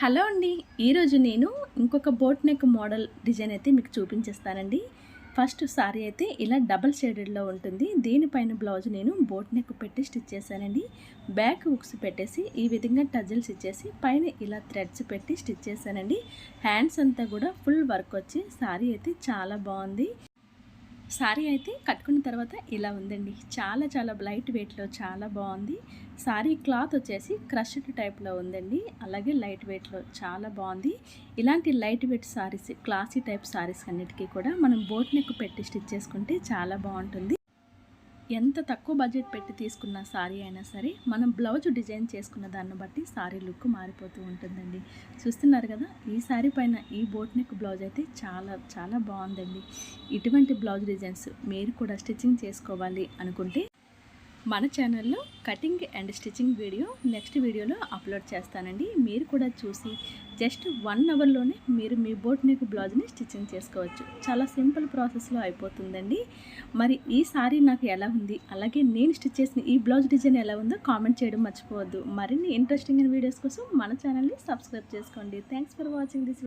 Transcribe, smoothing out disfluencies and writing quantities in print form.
Hello అండి. ఈరోజు నేను ఇంకొక బోట్ నెక్ మోడల్ డిజైన్ అయితే మీకు చూపించేస్తానండి. ఫస్ట్ సారీ అయితే ఇలా డబల్ షేడెడ్లో ఉంటుంది. దీనిపైన బ్లౌజ్ నేను బోట్ నెక్ పెట్టి స్టిచ్ చేశానండి. బ్యాక్ హుక్స్ పెట్టేసి ఈ విధంగా టజిల్స్ ఇచ్చేసి పైన ఇలా థ్రెడ్స్ పెట్టి స్టిచ్ చేశానండి. హ్యాండ్స్ అంతా కూడా ఫుల్ వర్క్ వచ్చి సారీ అయితే చాలా బాగుంది. సారీ అయితే కట్టుకున్న తర్వాత ఇలా ఉందండి. చాలా లైట్ వెయిట్లో చాలా బాగుంది. సారీ క్లాత్ వచ్చేసి క్రష్డ్ టైప్లో ఉందండి. అలాగే లైట్ వెయిట్లో చాలా బాగుంది. ఇలాంటి light weight saris, classy type saris అన్నిటికీ కూడా మనం బోట్ నెక్ పెట్టి స్టిచ్ చేసుకుంటే చాలా బాగుంటుంది. ఎంత తక్కువ బడ్జెట్ పెట్టి తీసుకున్న సారీ అయినా సరే మనం బ్లౌజ్ డిజైన్ చేసుకున్న దాన్ని బట్టి సారీ లుక్ మారిపోతూ ఉంటుందండి. చూస్తున్నారు కదా, ఈ సారీ పైన ఈ బోట్ నెక్ బ్లౌజ్ అయితే చాలా బాగుందండి. ఇటువంటి బ్లౌజ్ డిజైన్స్ మీరు కూడా స్టిచ్చింగ్ చేసుకోవాలి అనుకుంటే మన ఛానల్లో cutting and stitching video next వీడియోలో అప్లోడ్ చేస్తానండి. మీరు కూడా చూసి జస్ట్ 1 అవర్లోనే మీరు మీ బోట్ నెక్ బ్లౌజ్ని స్టిచ్చింగ్ చేసుకోవచ్చు. చాలా సింపుల్ ప్రాసెస్లో అయిపోతుందండి. మరి ఈ సారీ నాకు ఎలా ఉంది, అలాగే నేను స్టిచ్ చేసిన ఈ బ్లౌజ్ డిజైన్ ఎలా ఉందో కామెంట్ చేయడం మర్చిపోవద్దు. మరిన్ని ఇంట్రెస్టింగ్ వీడియోస్ కోసం మన ఛానల్ని సబ్స్క్రైబ్ చేసుకోండి. Thanks for watching this.